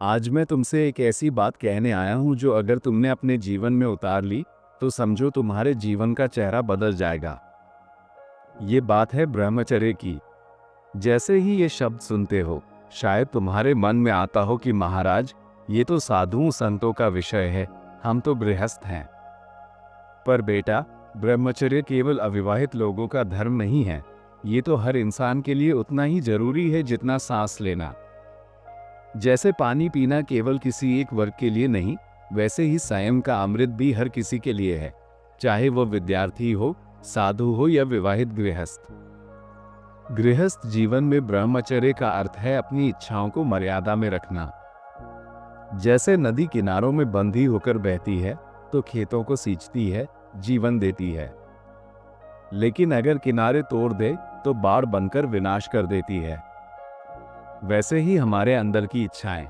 आज मैं तुमसे एक ऐसी बात कहने आया हूं जो अगर तुमने अपने जीवन में उतार ली तो समझो तुम्हारे जीवन का चेहरा बदल जाएगा। ये बात है ब्रह्मचर्य की। जैसे ही ये शब्द सुनते हो शायद तुम्हारे मन में आता हो कि महाराज, ये तो साधुओं संतों का विषय है, हम तो गृहस्थ हैं। पर बेटा, ब्रह्मचर्य केवल अविवाहित लोगों का धर्म नहीं है। ये तो हर इंसान के लिए उतना ही जरूरी है जितना सांस लेना। जैसे पानी पीना केवल किसी एक वर्ग के लिए नहीं, वैसे ही संयम का अमृत भी हर किसी के लिए है, चाहे वो विद्यार्थी हो, साधु हो या विवाहित गृहस्थ। गृहस्थ जीवन में ब्रह्मचर्य का अर्थ है अपनी इच्छाओं को मर्यादा में रखना। जैसे नदी किनारों में बंधी होकर बहती है तो खेतों को सींचती है, जीवन देती है। लेकिन अगर किनारे तोड़ दे तो बाढ़ बनकर विनाश कर देती है। वैसे ही हमारे अंदर की इच्छाएं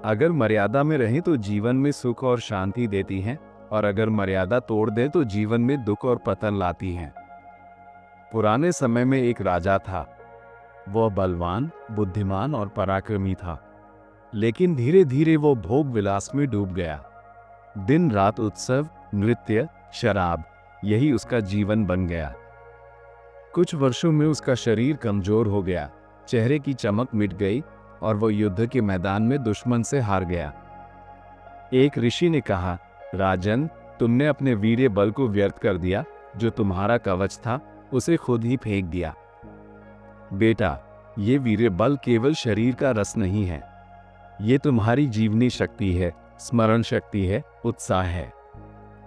अगर मर्यादा में रहें तो जीवन में सुख और शांति देती हैं, और अगर मर्यादा तोड़ दें तो जीवन में दुख और पतन लाती हैं। पुराने समय में एक राजा था। वह बलवान, बुद्धिमान और पराक्रमी था। लेकिन धीरे धीरे वो भोग विलास में डूब गया। दिन रात उत्सव, नृत्य, शराब, यही उसका जीवन बन गया। कुछ वर्षों में उसका शरीर कमजोर हो गया, चेहरे की चमक मिट गई और वो युद्ध के मैदान में दुश्मन से हार गया। एक ऋषि ने कहा, राजन, तुमने अपने वीर्य बल को व्यर्थ कर दिया। जो तुम्हारा कवच था उसे खुद ही फेंक दिया। बेटा, ये वीर्य बल केवल शरीर का रस नहीं है, ये तुम्हारी जीवनी शक्ति है, स्मरण शक्ति है, उत्साह है।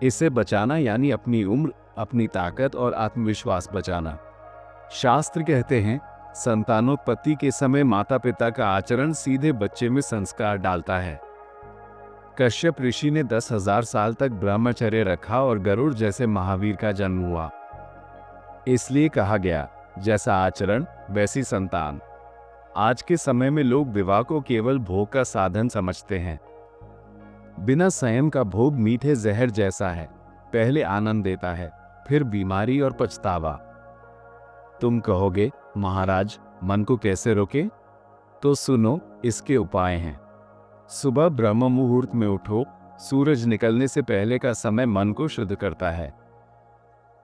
इसे बचाना यानी अपनी उम्र, अपनी ताकत और आत्मविश्वास बचाना। शास्त्र कहते हैं, संतानोत्पत्ति के समय माता पिता का आचरण सीधे बच्चे में संस्कार डालता है। कश्यप ऋषि ने 10,000 साल तक ब्रह्मचर्य रखा और गरुड़ जैसे महावीर का जन्म हुआ। इसलिए कहा गया, जैसा आचरण वैसी संतान। आज के समय में लोग विवाह को केवल भोग का साधन समझते हैं। बिना संयम का भोग मीठे जहर जैसा है, पहले आनंद देता है, फिर बीमारी और पछतावा। तुम कहोगे, महाराज, मन को कैसे रोके? तो सुनो, इसके उपाय हैं। सुबह ब्रह्म मुहूर्त में उठो। सूरज निकलने से पहले का समय मन को शुद्ध करता है।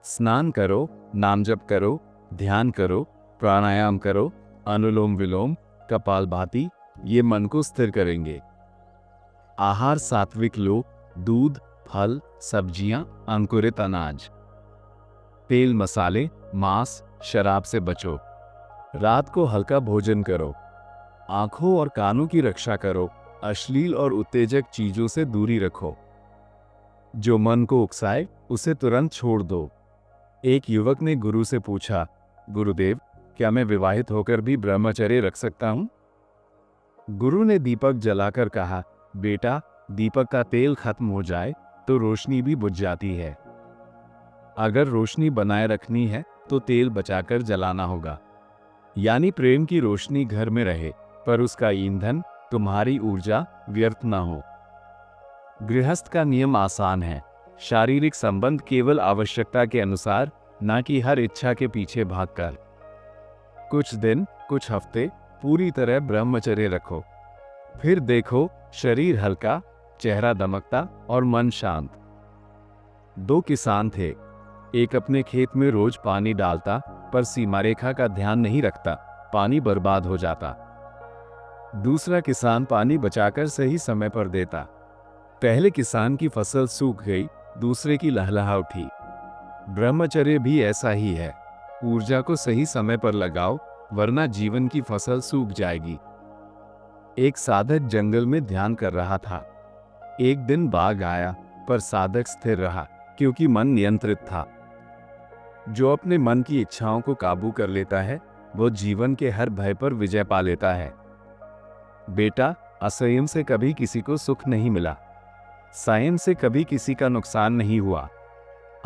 स्नान करो, नाम जप करो, ध्यान करो, प्राणायाम करो, अनुलोम विलोम, कपालभाति, ये मन को स्थिर करेंगे। आहार सात्विक लो, दूध, फल, सब्जियां, अंकुरित अनाज। तेल, मसाले, मांस, शराब से बचो। रात को हल्का भोजन करो। आंखों और कानों की रक्षा करो। अश्लील और उत्तेजक चीजों से दूरी रखो। जो मन को उकसाए उसे तुरंत छोड़ दो। एक युवक ने गुरु से पूछा, गुरुदेव, क्या मैं विवाहित होकर भी ब्रह्मचर्य रख सकता हूं? गुरु ने दीपक जलाकर कहा, बेटा, दीपक का तेल खत्म हो जाए तो रोशनी भी बुझ जाती है। अगर रोशनी बनाए रखनी है तो तेल बचाकर जलाना होगा। यानी प्रेम की रोशनी घर में रहे, पर उसका ईंधन, तुम्हारी ऊर्जा, व्यर्थ ना हो। गृहस्थ का नियम आसान है। शारीरिक संबंध केवल आवश्यकता के अनुसार, ना कि हर इच्छा के पीछे भागकर। कुछ दिन, कुछ हफ्ते पूरी तरह ब्रह्मचर्य रखो। फिर देखो, शरीर हल्का, चेहरा दमकता और मन शांत। 2 किसान थे। एक अपने खेत में रोज पानी डालता, पर सीमा रेखा का ध्यान नहीं रखता, पानी बर्बाद हो जाता। दूसरा किसान पानी बचाकर सही समय पर देता। पहले किसान की फसल सूख गई, दूसरे की लहलहा उठी। ब्रह्मचर्य भी ऐसा ही है। ऊर्जा को सही समय पर लगाओ, वरना जीवन की फसल सूख जाएगी। एक साधक जंगल में ध्यान कर रहा था। एक दिन बाघ आया, पर साधक स्थिर रहा, क्योंकि मन नियंत्रित था। जो अपने मन की इच्छाओं को काबू कर लेता है, वो जीवन के हर भय पर विजय पा लेता है। बेटा, असंयम से कभी किसी को सुख नहीं मिला। संयम से कभी किसी का नुकसान नहीं हुआ।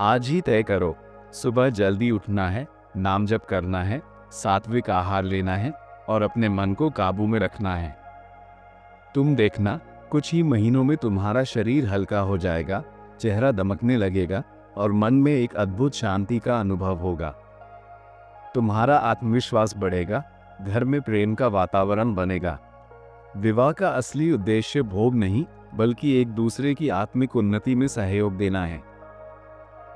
आज ही तय करो, सुबह जल्दी उठना है, नाम जप करना है, सात्विक आहार लेना है और अपने मन को काबू में रखना है। तुम देखना, कुछ ही महीनों में तुम्हारा शरीर हल्का हो जाएगा, चेहरा दमकने लगेगा और मन में एक अद्भुत शांति का अनुभव होगा। तुम्हारा आत्मविश्वास बढ़ेगा, घर में प्रेम का वातावरण बनेगा। विवाह का असली उद्देश्य भोग नहीं, बल्कि एक दूसरे की आत्मिक उन्नति में सहयोग देना है।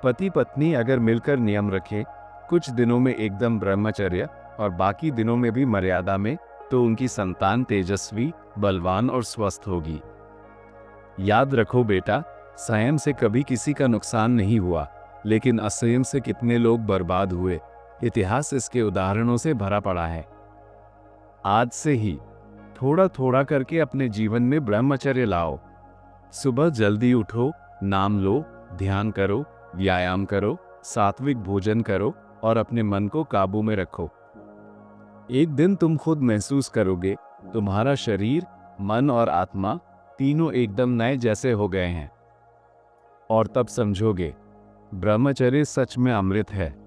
पति पत्नी अगर मिलकर नियम रखें, कुछ दिनों में एकदम ब्रह्मचर्य और बाकी दिनों में भी मर्यादा में, तो उनकी संतान तेजस्वी, बलवान और स्वस्थ होगी। याद रखो बेटा, संयम से कभी किसी का नुकसान नहीं हुआ, लेकिन असंयम से कितने लोग बर्बाद हुए। इतिहास इसके उदाहरणों से भरा पड़ा है। आज से ही थोड़ा थोड़ा करके अपने जीवन में ब्रह्मचर्य लाओ। सुबह जल्दी उठो, नाम लो, ध्यान करो, व्यायाम करो, सात्विक भोजन करो और अपने मन को काबू में रखो। एक दिन तुम खुद महसूस करोगे, तुम्हारा शरीर, मन और आत्मा तीनों एकदम नए जैसे हो गए हैं। और तब समझोगे, ब्रह्मचर्य सच में अमृत है।